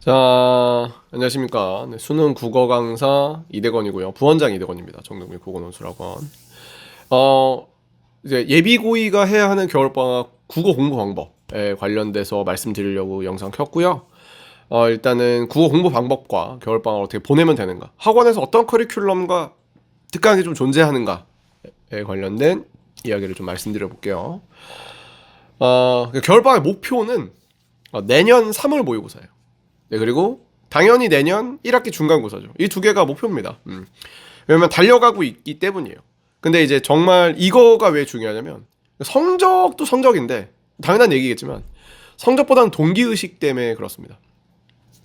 자, 안녕하십니까. 네, 수능 국어 강사 이대건이고요. 부원장 이대건입니다. 정동민 국어논술학원. 어, 이제 예비고의가 해야 하는 겨울방학 국어 공부 방법에 관련돼서 말씀드리려고 영상 켰고요. 일단은 국어 공부 방법과 겨울방학을 어떻게 보내면 되는가, 학원에서 어떤 커리큘럼과 특강이 좀 존재하는가에 관련된 이야기를 좀 말씀드려 볼게요. 겨울방학의 목표는 내년 3월 모의고사예요. 네, 그리고 당연히 내년 1학기 중간고사죠. 이 두 개가 목표입니다. 왜냐면 달려가고 있기 때문이에요. 근데 이제 정말 이거가 왜 중요하냐면, 성적도 성적인데 당연한 얘기겠지만 성적보다는 동기의식 때문에 그렇습니다.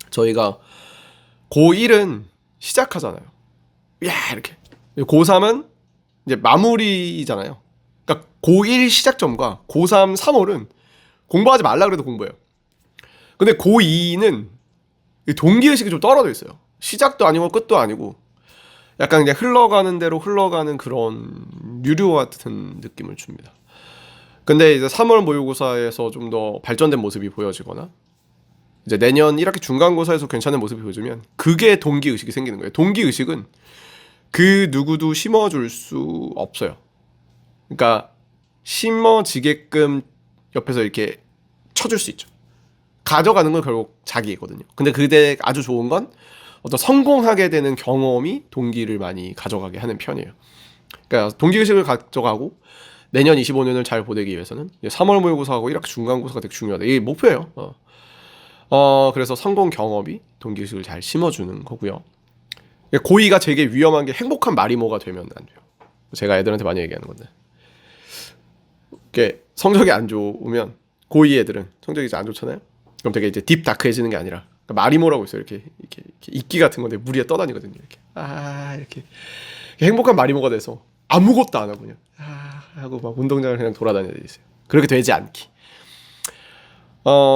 저희가 고1은 시작하잖아요. 야, 이렇게. 고3은 이제 마무리잖아요. 그러니까 고1 시작점과 고3, 3월은 공부하지 말라 그래도 공부해요. 근데 고2는 동기의식이 좀 떨어져 있어요. 시작도 아니고 끝도 아니고 약간 그냥 흘러가는 대로 흘러가는 그런 유료 같은 느낌을 줍니다. 근데 이제 3월 모의고사에서 좀 더 발전된 모습이 보여지거나 이제 내년 1학기 중간고사에서 괜찮은 모습이 보여지면 그게 동기의식이 생기는 거예요. 동기의식은 그 누구도 심어줄 수 없어요. 그러니까 심어지게끔 옆에서 이렇게 쳐줄 수 있죠. 가져가는 건 결국 자기거든요. 근데 그때 아주 좋은 건 어떤 성공하게 되는 경험이 동기를 많이 가져가게 하는 편이에요. 그러니까 동기의식을 가져가고 내년 25년을 잘 보내기 위해서는 3월 모의고사하고 1학기 중간고사가 되게 중요하다. 이게 목표예요. 그래서 성공 경험이 동기의식을 잘 심어주는 거고요. 고2가 되게 위험한 게 행복한 마리모가 되면 안 돼요. 제가 애들한테 많이 얘기하는 건데. 이게 성적이 안 좋으면 고2 애들은 성적이 이제 안 좋잖아요. 그럼 되게 이제 딥다크해지는 게 아니라, 그러니까 마리모라고 있어요. 이렇게 이끼 같은 건데 물 위에 떠다니거든요. 이렇게 행복한 마리모가 돼서 아무것도 안 하고 그냥 하고 막 운동장을 그냥 돌아다니는 데 있어요. 그렇게 되지 않기.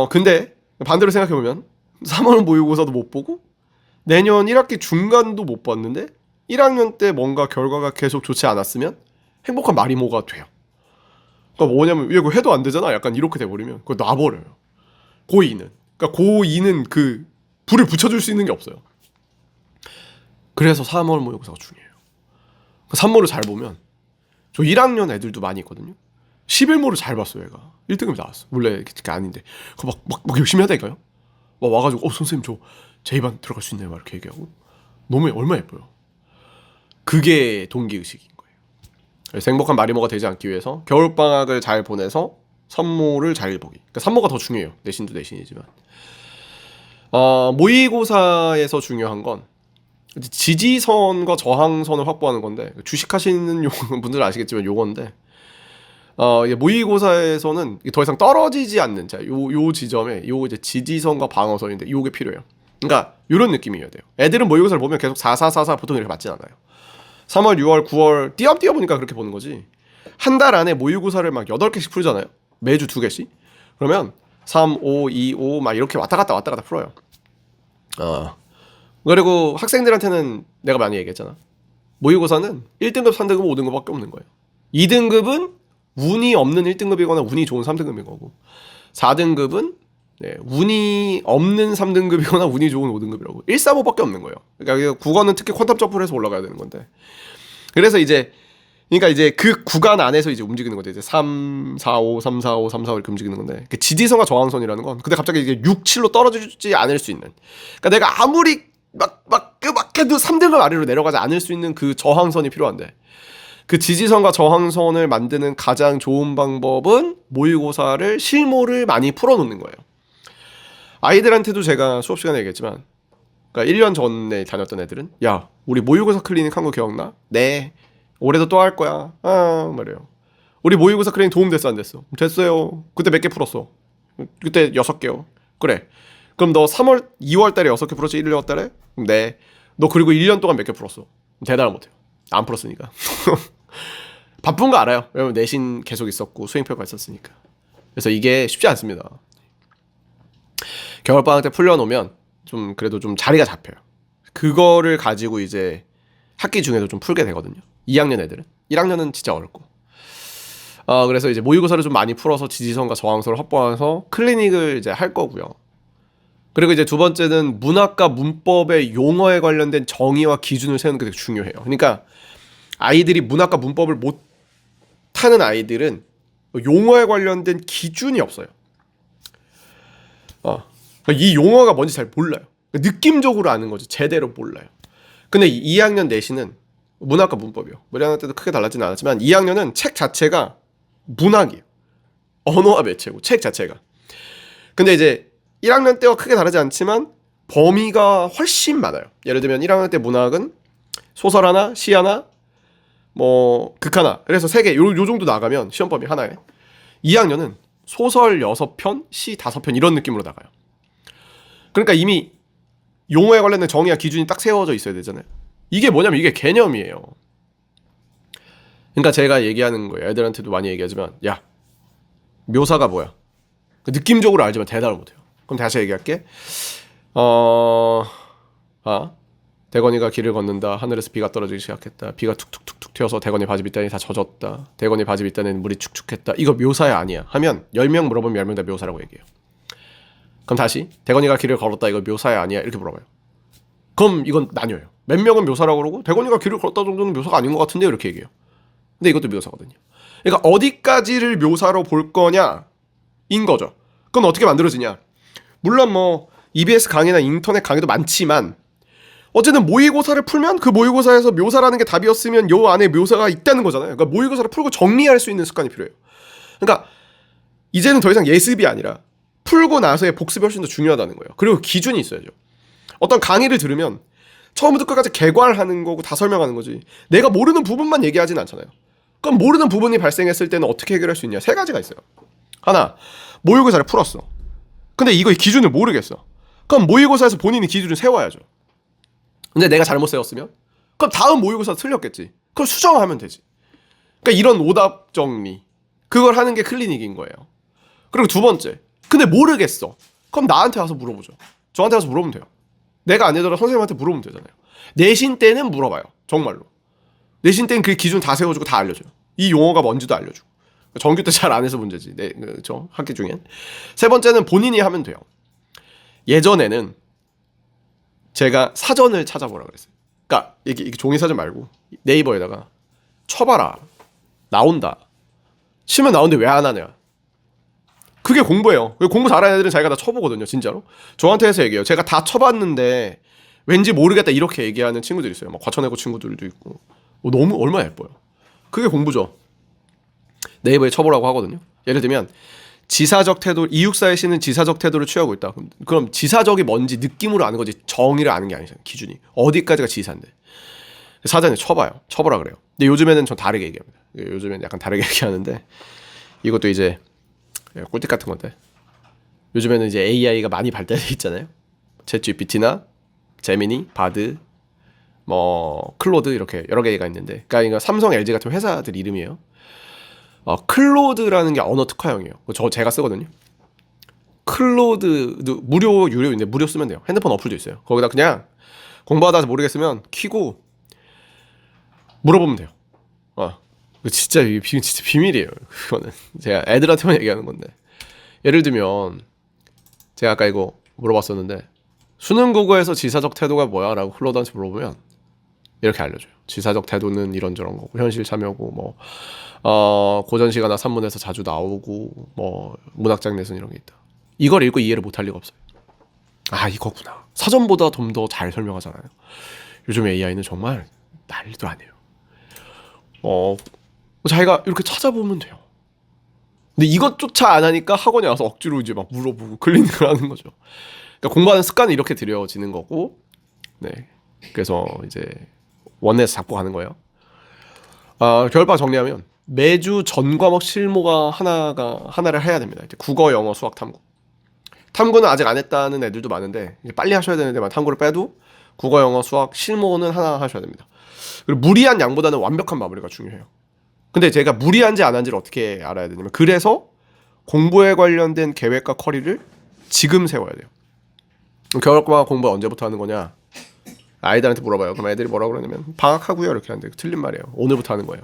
근데 반대로 생각해 보면 3월 모의고사도 못 보고 내년 1학기 중간도 못 봤는데 1학년 때 뭔가 결과가 계속 좋지 않았으면 행복한 마리모가 돼요. 그러니까 뭐냐면 이거 해도 안 되잖아. 약간 이렇게 돼버리면 그거 놔버려요. 고2는. 그러니까 고2는 그 불을 붙여줄 수 있는 게 없어요. 그래서 3월 모의고사가 중요해요. 3모를 잘 보면 저 1학년 애들도 많이 있거든요. 11모를 잘 봤어 얘가. 1등급이 나왔어. 원래 그게 아닌데. 막 열심히 하다니까요. 막 와가지고 선생님 저 제2반 들어갈 수 있나요? 막 이렇게 얘기하고. 너무 얼마나 예뻐요. 그게 동기의식인 거예요. 그래서 행복한 마리모가 되지 않기 위해서 겨울방학을 잘 보내서 산모를 잘 보기. 그러니까 산모가 더 중요해요. 내신도 내신이지만. 모의고사에서 중요한 건 지지선과 저항선을 확보하는 건데, 주식하시는 분들은 아시겠지만 요건데, 모의고사에서는 더 이상 떨어지지 않는, 요 지점에 요 이제 지지선과 방어선인데 요게 필요해요. 그러니까 요런 느낌이어야 돼요. 애들은 모의고사를 보면 계속 4444 보통 이렇게 맞진 않아요. 3월, 6월, 9월 띄엄띄엄 보니까 그렇게 보는 거지. 한 달 안에 모의고사를 막 8개씩 풀잖아요. 매주 2개씩. 그러면 3, 5, 2, 5 막 이렇게 왔다 갔다 풀어요. 그리고 학생들한테는 내가 많이 얘기했잖아. 모의고사는 1등급, 3등급, 5등급밖에 없는 거예요. 2등급은 운이 없는 1등급이거나 운이 좋은 3등급인 거고, 4등급은 운이 없는 3등급이거나 운이 좋은 5등급이라고. 1, 4, 5밖에 없는 거예요. 그러니까 국어는 특히 퀀텀 점프를 해서 올라가야 되는 건데. 그래서 그러니까 이제 그 구간 안에서 이제 움직이는 건데, 이제 3, 4, 5, 3, 4, 5, 3, 4, 5 이렇게 움직이는 건데, 그 지지선과 저항선이라는 건 근데 갑자기 이게 6, 7로 떨어지지 않을 수 있는, 그러니까 내가 아무리 막 해도 3등급 아래로 내려가지 않을 수 있는 그 저항선이 필요한데, 그 지지선과 저항선을 만드는 가장 좋은 방법은 모의고사를 실무를 많이 풀어놓는 거예요. 아이들한테도 제가 수업 시간에 얘기했지만, 그러니까 1년 전에 다녔던 애들은 야, 우리 모의고사 클리닉 한 거 기억나? 네. 올해도 또 할 거야. 말이에요. 우리 모의고사 클리닉 도움 됐어 안 됐어? 됐어요. 그때 몇 개 풀었어? 그때 6개요. 그래. 그럼 너 3월, 2월 달에 6개 풀었지? 1, 2월 달에? 네. 너 그리고 1년 동안 몇 개 풀었어? 대답을 못해요. 안 풀었으니까. 바쁜 거 알아요. 왜냐면 내신 계속 있었고 수행평가 있었으니까. 그래서 이게 쉽지 않습니다. 겨울방학 때 풀려놓으면 좀 그래도 좀 자리가 잡혀요. 그거를 가지고 이제 학기 중에도 좀 풀게 되거든요. 2학년 애들은. 1학년은 진짜 어렵고. 그래서 이제 모의고사를 좀 많이 풀어서 지지선과 저항선을 확보해서 클리닉을 이제 할 거고요. 그리고 이제 두 번째는 문학과 문법의 용어에 관련된 정의와 기준을 세우는 게 되게 중요해요. 그러니까 아이들이 문학과 문법을 못하는 아이들은 용어에 관련된 기준이 없어요. 이 용어가 뭔지 잘 몰라요. 느낌적으로 아는 거지 제대로 몰라요. 근데 2학년 내신은 문학과 문법이요. 1학년 때도 크게 달라지는 않았지만 2학년은 책 자체가 문학이에요. 언어와 매체고 책 자체가. 근데 이제 1학년 때와 크게 다르지 않지만 범위가 훨씬 많아요. 예를 들면 1학년 때 문학은 소설 하나, 시 하나, 뭐 극 하나. 그래서 3개 요 정도 나가면 시험 범위 하나에. 2학년은 소설 6편, 시 5편 이런 느낌으로 나가요. 그러니까 이미 용어에 관련된 정의와 기준이 딱 세워져 있어야 되잖아요. 이게 뭐냐면 이게 개념이에요. 그러니까 제가 얘기하는 거예요. 애들한테도 많이 얘기하지만 야, 묘사가 뭐야? 느낌적으로 알지만 대답을 못해요. 그럼 다시 얘기할게. 대건이가 길을 걷는다. 하늘에서 비가 떨어지기 시작했다. 비가 툭툭툭툭 튀어서 대건이 바지 밑단이 다 젖었다. 대건이 바지 밑단에는 물이 축축했다. 이거 묘사야 아니야? 하면 10명 물어보면 10명 다 묘사라고 얘기해요. 그럼 다시 대건이가 길을 걸었다. 이거 묘사야 아니야? 이렇게 물어봐요. 그럼 이건 나뉘어요. 몇 명은 묘사라고 그러고 대건이가 길을 걸었다 정도는 묘사가 아닌 것 같은데 이렇게 얘기해요. 근데 이것도 묘사거든요. 그러니까 어디까지를 묘사로 볼 거냐인 거죠. 그건 어떻게 만들어지냐? 물론 뭐 EBS 강의나 인터넷 강의도 많지만 어쨌든 모의고사를 풀면 그 모의고사에서 묘사라는 게 답이었으면 요 안에 묘사가 있다는 거잖아요. 그러니까 모의고사를 풀고 정리할 수 있는 습관이 필요해요. 그러니까 이제는 더 이상 예습이 아니라 풀고 나서의 복습이 훨씬 더 중요하다는 거예요. 그리고 기준이 있어야죠. 어떤 강의를 들으면 처음부터 끝까지 개괄하는 거고 다 설명하는 거지. 내가 모르는 부분만 얘기하진 않잖아요. 그럼 모르는 부분이 발생했을 때는 어떻게 해결할 수 있냐? 3가지가 있어요. 하나, 모의고사를 풀었어. 근데 이거 기준을 모르겠어. 그럼 모의고사에서 본인이 기준을 세워야죠. 근데 내가 잘못 세웠으면? 그럼 다음 모의고사 틀렸겠지. 그럼 수정하면 되지. 그러니까 이런 오답 정리. 그걸 하는 게 클리닉인 거예요. 그리고 두 번째. 근데 모르겠어. 그럼 나한테 와서 물어보죠. 저한테 와서 물어보면 돼요. 내가 안 되더라도 선생님한테 물어보면 되잖아요. 내신 때는 물어봐요. 정말로. 내신 때는 그 기준 다 세워주고 다 알려줘요. 이 용어가 뭔지도 알려주고. 정규 때 잘 안 해서 문제지. 저 학기 중엔. 세 번째는 본인이 하면 돼요. 예전에는 제가 사전을 찾아보라 그랬어요. 그러니까 이게 종이 사전 말고 네이버에다가 쳐봐라. 나온다. 치면 나오는데 왜 안 하냐. 그게 공부예요. 공부 잘하는 애들은 자기가 다 쳐보거든요. 진짜로. 저한테 해서 얘기해요. 제가 다 쳐봤는데 왠지 모르겠다 이렇게 얘기하는 친구들이 있어요. 막 과천외고 친구들도 있고. 너무 얼마나 예뻐요. 그게 공부죠. 네이버에 쳐보라고 하거든요. 예를 들면 지사적 태도, 이육사의 시는 지사적 태도를 취하고 있다. 그럼 지사적이 뭔지 느낌으로 아는 거지 정의를 아는 게 아니잖아요. 기준이. 어디까지가 지사인데. 사전에 쳐봐요. 쳐보라 그래요. 근데 요즘에는 전 다르게 얘기합니다. 요즘에는 약간 다르게 얘기하는데 이것도 이제 꿀팁 같은 건데 요즘에는 이제 AI가 많이 발달돼 있잖아요. 챗GPT나 제미니, 바드, 뭐 클로드 이렇게 여러 개가 있는데 그러니까 삼성, LG 같은 회사들 이름이에요. 클로드라는 게 언어 특화형이에요. 제가 쓰거든요. 클로드 무료 유료인데 무료 쓰면 돼요. 핸드폰 어플도 있어요. 거기다 그냥 공부하다 모르겠으면 키고 물어보면 돼요. 진짜 비밀이에요. 그거는 제가 애들한테만 얘기하는 건데 예를 들면 제가 아까 이거 물어봤었는데 수능 국어에서 지사적 태도가 뭐야? 라고 클로드한테 물어보면 이렇게 알려줘요. 지사적 태도는 이런저런 거고 현실 참여고 뭐 고전시가나 산문에서 자주 나오고 뭐 문학장에서는 이런 게 있다. 이걸 읽고 이해를 못할 리가 없어요. 이거구나. 사전보다 좀 더 잘 설명하잖아요. 요즘 AI는 정말 난리도 아니에요. 자기가 이렇게 찾아보면 돼요. 근데 이것조차 안 하니까 학원에 와서 억지로 이제 막 물어보고 클리닉을 하는 거죠. 그러니까 공부하는 습관이 이렇게 들여지는 거고, 네. 그래서 이제 원에서 잡고 가는 거예요. 결과 정리하면 매주 전 과목 실무가 하나를 해야 됩니다. 이제 국어, 영어, 수학, 탐구. 탐구는 아직 안 했다는 애들도 많은데 이제 빨리 하셔야 되는데 탐구를 빼도 국어, 영어, 수학, 실무는 하나 하셔야 됩니다. 그리고 무리한 양보다는 완벽한 마무리가 중요해요. 근데 제가 무리한지 안 한지를 어떻게 알아야 되냐면 그래서 공부에 관련된 계획과 커리를 지금 세워야 돼요. 겨울방학 공부 언제부터 하는 거냐? 아이들한테 물어봐요. 그럼 애들이 뭐라고 그러냐면 방학하고요 이렇게 하는데 틀린 말이에요. 오늘부터 하는 거예요.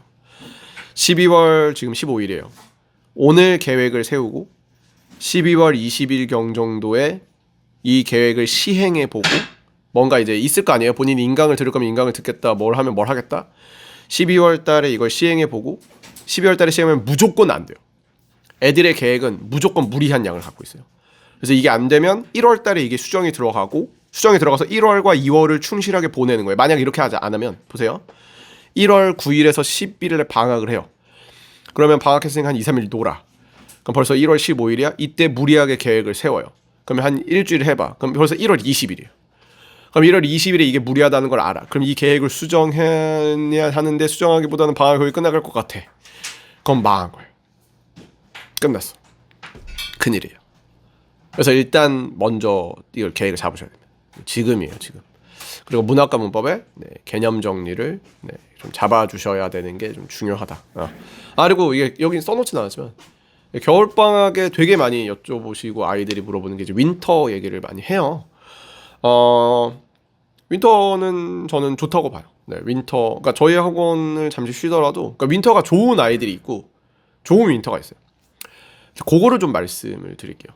12월 지금 15일이에요. 오늘 계획을 세우고 12월 20일경 정도에 이 계획을 시행해 보고 뭔가 이제 있을 거 아니에요. 본인이 인강을 들을 거면 인강을 듣겠다. 뭘 하면 뭘 하겠다. 12월 달에 이걸 시행해 보고 12월 달에 시행하면 무조건 안 돼요. 애들의 계획은 무조건 무리한 양을 갖고 있어요. 그래서 이게 안 되면 1월 달에 이게 수정이 들어가고 수정이 들어가서 1월과 2월을 충실하게 보내는 거예요. 만약 이렇게 하지 않으면 보세요. 1월 9일에서 11일에 방학을 해요. 그러면 방학했으니까 한 2, 3일 놀아. 그럼 벌써 1월 15일이야? 이때 무리하게 계획을 세워요. 그러면 한 일주일 해봐. 그럼 벌써 1월 20일이에요. 그럼 1월 20일에 이게 무리하다는 걸 알아. 그럼 이 계획을 수정해야 하는데 수정하기보다는 방학이 거의 끝나갈 것 같아. 그럼 망한 거예요. 끝났어. 큰일이에요. 그래서 일단 먼저 이걸 계획을 잡으셔야 됩니다. 지금이에요, 지금. 그리고 문학과 문법의 개념 정리를 좀 잡아주셔야 되는 게 좀 중요하다. 그리고 이게 여기 써놓진 않았지만 겨울방학에 되게 많이 여쭤보시고 아이들이 물어보는 게 이제 윈터 얘기를 많이 해요. 윈터는 저는 좋다고 봐요. 윈터, 그러니까 저희 학원을 잠시 쉬더라도, 그러니까 윈터가 좋은 아이들이 있고 좋은 윈터가 있어요. 그거를 좀 말씀을 드릴게요.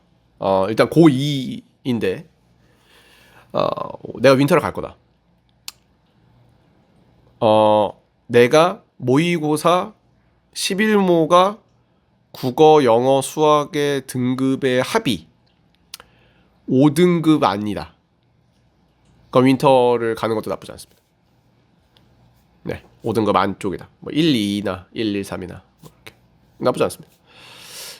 일단 고2인데 내가 윈터를 갈 거다. 내가 모의고사 11모가 국어, 영어, 수학의 등급의 합이 5등급 아니다. 그럼 윈터를 가는 것도 나쁘지 않습니다. 네, 5등급 안쪽이다. 뭐 1, 2나 1, 1, 3이나 뭐 이렇게 나쁘지 않습니다.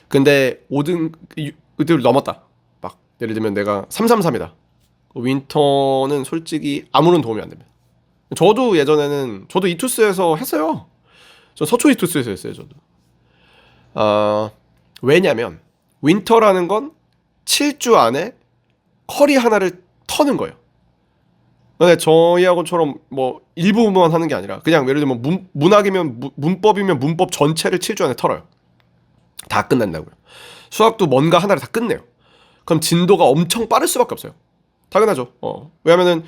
근데 5등급을 넘었다. 막 예를 들면 내가 333이다. 윈터는 솔직히 아무런 도움이 안 됩니다. 저도 예전에는 저도 이투스에서 했어요. 저 서초 이투스에서 했어요. 저도. 왜냐면 윈터라는 건 7주 안에 커리 하나를 터는 거예요. 근데 저희 학원처럼 뭐 일부분만 하는 게 아니라 그냥 예를 들면 문학이면 문법이면 문법 전체를 7주 안에 털어요. 다 끝난다고요. 수학도 뭔가 하나를 다 끝내요. 그럼 진도가 엄청 빠를 수밖에 없어요. 당연하죠. 왜냐면은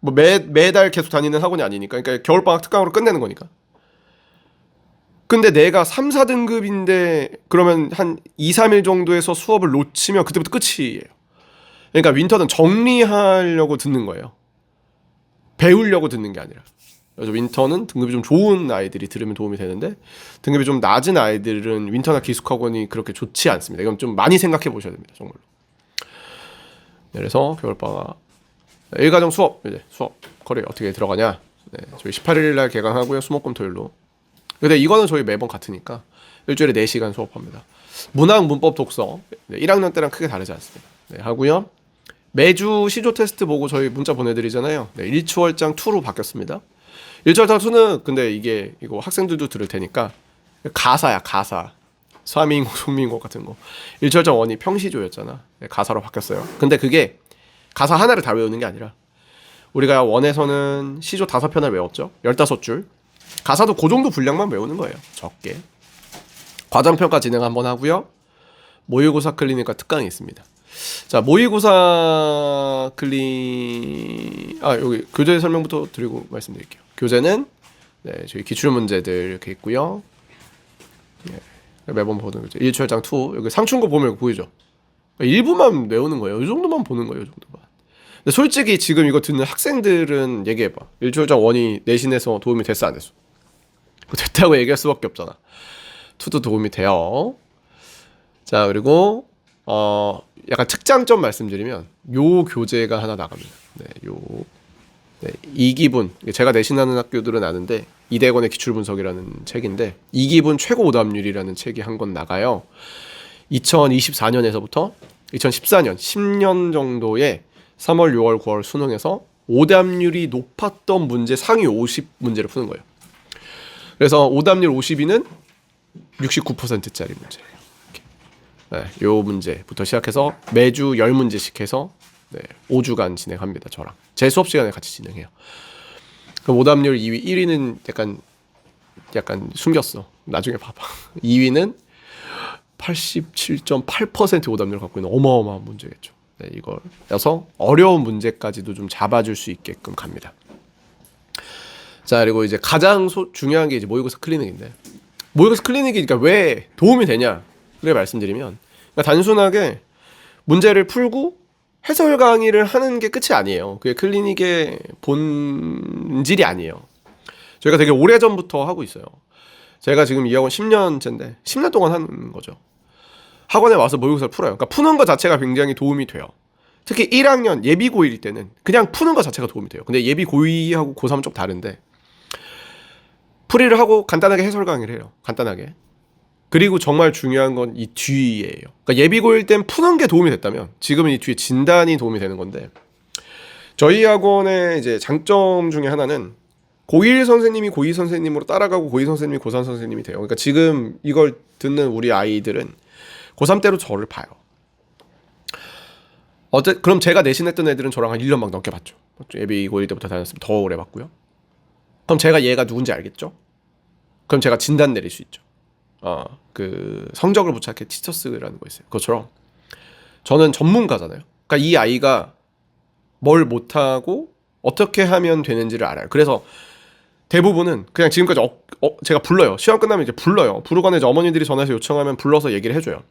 뭐 매달 계속 다니는 학원이 아니니까. 그러니까 겨울방학 특강으로 끝내는 거니까. 근데 내가 3, 4등급인데 그러면 한 2, 3일 정도에서 수업을 놓치면 그때부터 끝이에요. 그러니까 윈터는 정리하려고 듣는 거예요. 배우려고 듣는 게 아니라. 그래서 윈터는 등급이 좀 좋은 아이들이 들으면 도움이 되는데 등급이 좀 낮은 아이들은 윈터나 기숙학원이 그렇게 좋지 않습니다. 이건 좀 많이 생각해 보셔야 됩니다. 정말로. 그래서 겨울방학 일가정 수업 이제 수업 거리 어떻게 들어가냐. 저희 18일 날 개강하고요. 수목금 토요일로. 근데 이거는 저희 매번 같으니까 일주일에 4시간 수업합니다. 문학, 문법, 독서 1학년 때랑 크게 다르지 않습니다. 하고요. 매주 시조 테스트 보고 저희 문자 보내드리잖아요. 일추월장 2로 바뀌었습니다. 일추월장 2는 근데 이거 학생들도 들을 테니까 가사야 가사. 서민국, 송민국 같은 거. 일추월장 1이 평시조였잖아. 가사로 바뀌었어요. 근데 그게 가사 하나를 다 외우는 게 아니라 우리가 원에서는 시조 5편을 외웠죠. 15줄. 가사도 그 정도 분량만 외우는 거예요. 적게. 과정평가 진행 한번 하고요. 모의고사 클리닉과 특강이 있습니다. 자, 모의고사 여기 교재 설명부터 드리고 말씀드릴게요. 교재는 저희 기출문제들 이렇게 있고요. 매번 보는 거죠. 일추월장 2 여기 상충고 보면 보이죠. 일부만 외우는 거예요. 이 정도만 보는 거예요. 이 정도만. 근데 솔직히 지금 이거 듣는 학생들은 얘기해봐. 일추월장 1이 내신에서 도움이 됐어 안 됐어? 됐다고 얘기할 수밖에 없잖아. 2도 도움이 돼요. 자, 그리고 약간 특장점 말씀드리면 요 교재가 하나 나갑니다. 이기분 제가 내신하는 학교들은 아는데 이대건의 기출분석이라는 책인데 이기분 최고 오답률이라는 책이 한 권 나가요. 2024년에서부터 2014년 10년 정도의 3월, 6월, 9월 수능에서 오답률이 높았던 문제 상위 50문제를 푸는 거예요. 그래서 오답률 50위는 69%짜리 문제예요. 요 문제부터 시작해서 매주 10문제씩 해서 5주간 진행합니다. 저랑 제 수업 시간에 같이 진행해요. 그럼 오답률 2위, 1위는 약간 숨겼어. 나중에 봐봐. 2위는 87.8% 오답률 갖고 있는 어마어마한 문제겠죠. 이거여서 어려운 문제까지도 좀 잡아줄 수 있게끔 갑니다. 자, 그리고 이제 가장 중요한 게 이제 모의고사 클리닉인데 모의고사 클리닉이 그러니까 왜 도움이 되냐? 그래 말씀드리면 그러니까 단순하게 문제를 풀고 해설 강의를 하는 게 끝이 아니에요. 그게 클리닉의 본질이 아니에요. 저희가 되게 오래전부터 하고 있어요. 제가 지금 이 학원 10년째인데 10년 동안 하는 거죠. 학원에 와서 모의고사를 풀어요. 그러니까 푸는 것 자체가 굉장히 도움이 돼요. 특히 1학년 예비 고1일 때는 그냥 푸는 것 자체가 도움이 돼요. 근데 예비 고2하고 고3은 좀 다른데 풀이를 하고 간단하게 해설 강의를 해요. 간단하게. 그리고 정말 중요한 건 이 뒤에요. 그러니까 예비 고1 땐 푸는 게 도움이 됐다면 지금은 이 뒤에 진단이 도움이 되는 건데 저희 학원의 이제 장점 중에 하나는 고1 선생님이 고2 선생님으로 따라가고 고2 선생님이 고3 선생님이 돼요. 그러니까 지금 이걸 듣는 우리 아이들은 고3 때로 저를 봐요. 그럼 제가 내신했던 애들은 저랑 한 1년 막 넘게 봤죠. 예비 고1 때부터 다녔으면 더 오래 봤고요. 그럼 제가 얘가 누군지 알겠죠? 그럼 제가 진단 내릴 수 있죠. 그 성적을 부착해 티처스라는 거 있어요. 그것처럼 저는 전문가잖아요. 그러니까 이 아이가 뭘 못하고 어떻게 하면 되는지를 알아요. 그래서 대부분은 그냥 지금까지 제가 불러요. 시험 끝나면 이제 불러요. 부르거나 이제 어머니들이 전화해서 요청하면 불러서 얘기를 해줘요.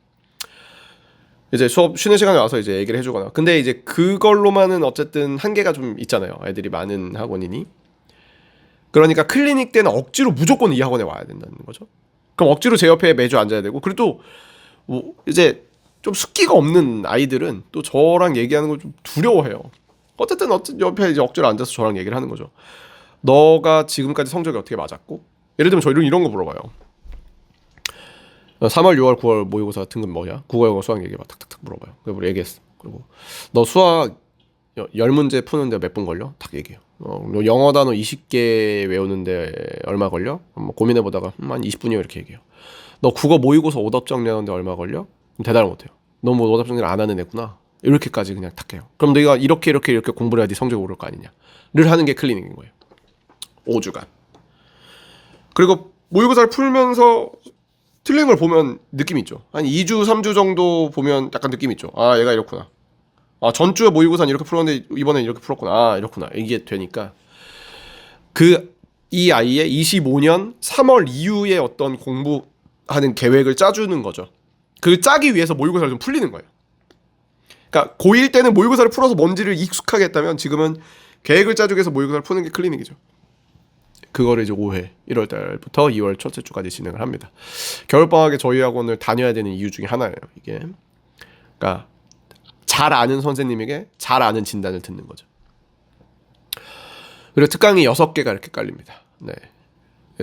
이제 수업 쉬는 시간에 와서 이제 얘기를 해주거나. 근데 이제 그걸로만은 어쨌든 한계가 좀 있잖아요. 애들이 많은 학원이니. 그러니까 클리닉 때는 억지로 무조건 이 학원에 와야 된다는 거죠. 그럼 억지로 제 옆에 매주 앉아야 되고, 그리고 또 뭐 이제 좀 숫기가 없는 아이들은 또 저랑 얘기하는 걸 좀 두려워해요. 어쨌든 옆에 이제 억지로 앉아서 저랑 얘기를 하는 거죠. 너가 지금까지 성적이 어떻게 맞았고, 예를 들면 저 이런 거 물어봐요. 3월, 6월, 9월 모의고사 등급 뭐냐? 국어, 영어, 수학 얘기해봐. 탁탁탁 물어봐요. 그리고 얘기했어. 그리고 너 수학 10문제 푸는데 몇 분 걸려? 딱 얘기해요. 너 영어 단어 20개 외우는데 얼마 걸려? 고민해보다가 한 20분이요 이렇게 얘기해요. 너 국어 모의고사 오답 정리하는데 얼마 걸려? 대답을 못해요. 너 뭐 오답 정리를 안 하는 애구나. 이렇게까지 그냥 탁 해요. 그럼 너가 이렇게 공부를 해야 네 성적이 오를 거 아니냐를 하는 게 클리닉인 거예요. 5주간. 그리고 모의고사를 풀면서 틀린 걸 보면 느낌이 있죠. 한 2주, 3주 정도 보면 약간 느낌이 있죠. 아, 얘가 이렇구나. 아, 전주에 모의고사는 이렇게 풀었는데 이번엔 이렇게 풀었구나. 아, 이렇구나. 이게 되니까 이 아이의 25년 3월 이후에 어떤 공부하는 계획을 짜주는 거죠. 그 짜기 위해서 모의고사를 좀 풀리는 거예요. 그러니까 고1 때는 모의고사를 풀어서 뭔지를 익숙하게 했다면 지금은 계획을 짜주기 위해서 모의고사를 푸는 게 클리닉이죠. 그거를 이제 5회 1월 달부터 2월 첫째 주까지 진행을 합니다. 겨울방학에 저희 학원을 다녀야 되는 이유 중에 하나예요. 이게 그러니까 잘 아는 선생님에게 잘 아는 진단을 듣는 거죠. 그리고 특강이 6개가 이렇게 깔립니다. 네.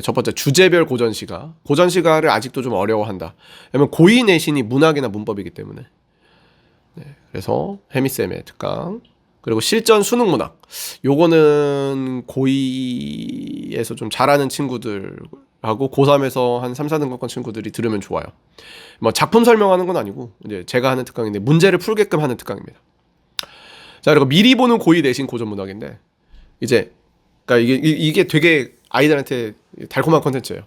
첫 번째 주제별 고전시가. 고전시가를 아직도 좀 어려워한다. 왜냐면 고2 내신이 문학이나 문법이기 때문에. 네. 그래서 해미쌤의 특강. 그리고 실전 수능 문학. 요거는 고2에서 좀 잘하는 친구들하고 고3에서 한 3, 4등급권 친구들이 들으면 좋아요. 뭐 작품 설명하는 건 아니고 이제 제가 하는 특강인데 문제를 풀게끔 하는 특강입니다. 자, 그리고 미리 보는 고2 내신 고전 문학인데 이제 그러니까 이게 되게 아이들한테 달콤한 컨텐츠예요.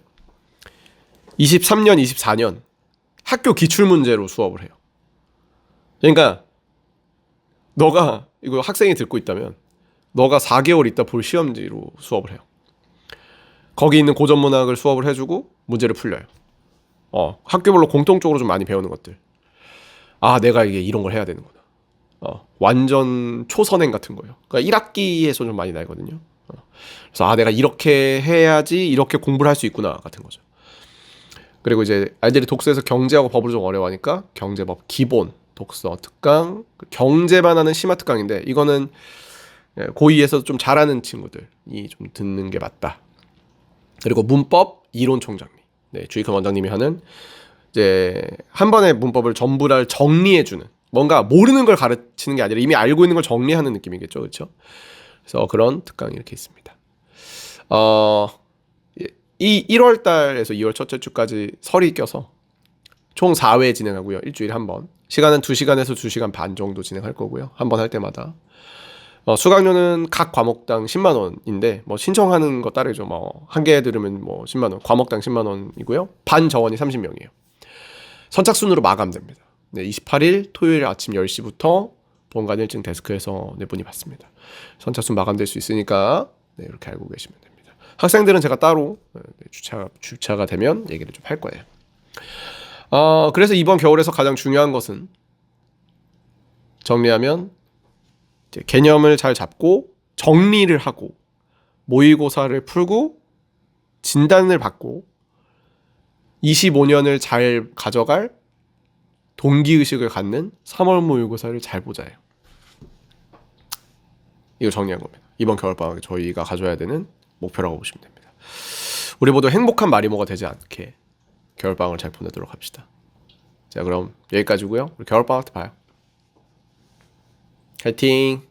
23년, 24년 학교 기출 문제로 수업을 해요. 그러니까 너가 이거 학생이 듣고 있다면 너가 4개월 있다 볼 시험지로 수업을 해요. 거기 있는 고전 문학을 수업을 해주고 문제를 풀려요. 학교별로 공통적으로 좀 많이 배우는 것들. 아, 내가 이게 이런 걸 해야 되는구나. 완전 초선행 같은 거예요. 그러니까 1학기에서 좀 많이 나거든요. 그래서 내가 이렇게 해야지 이렇게 공부를 할 수 있구나 같은 거죠. 그리고 이제 아이들이 독서에서 경제하고 법을 좀 어려워하니까 경제법 기본 독서 특강, 경제만 하는 심화 특강인데 이거는 고2에서 좀 잘하는 친구들이 좀 듣는 게 맞다. 그리고 문법 이론 총정리. 네, 주익헌 원장님이 하는 이제 한 번에 문법을 전부 다 정리해주는, 뭔가 모르는 걸 가르치는 게 아니라 이미 알고 있는 걸 정리하는 느낌이겠죠, 그렇죠? 그래서 그런 특강이 이렇게 있습니다. 이 1월 달에서 2월 첫째 주까지 설이 껴서 총 4회 진행하고요. 일주일에 한 번. 시간은 2시간에서 2시간 반 정도 진행할 거고요. 한 번 할 때마다. 수강료는 각 과목당 10만 원인데 뭐 신청하는 거 따르죠. 뭐 한 개 들으면 뭐 10만 원, 과목당 10만 원이고요. 반 정원이 30명이에요. 선착순으로 마감됩니다. 네, 28일 토요일 아침 10시부터 본관 1층 데스크에서 문의 받습니다. 선착순 마감될 수 있으니까 네, 이렇게 알고 계시면 됩니다. 학생들은 제가 따로 주차가 되면 얘기를 좀 할 거예요. 그래서 이번 겨울에서 가장 중요한 것은 정리하면 이제 개념을 잘 잡고 정리를 하고 모의고사를 풀고 진단을 받고 25년을 잘 가져갈 동기의식을 갖는 3월 모의고사를 잘 보자예요. 이거 정리한 겁니다. 이번 겨울방학에 저희가 가져야 되는 목표라고 보시면 됩니다. 우리 모두 행복한 마리모가 되지 않게 겨울방학을 잘 보내도록 합시다. 자, 그럼 여기까지고요. 우리 겨울방학 때 봐요. 화이팅!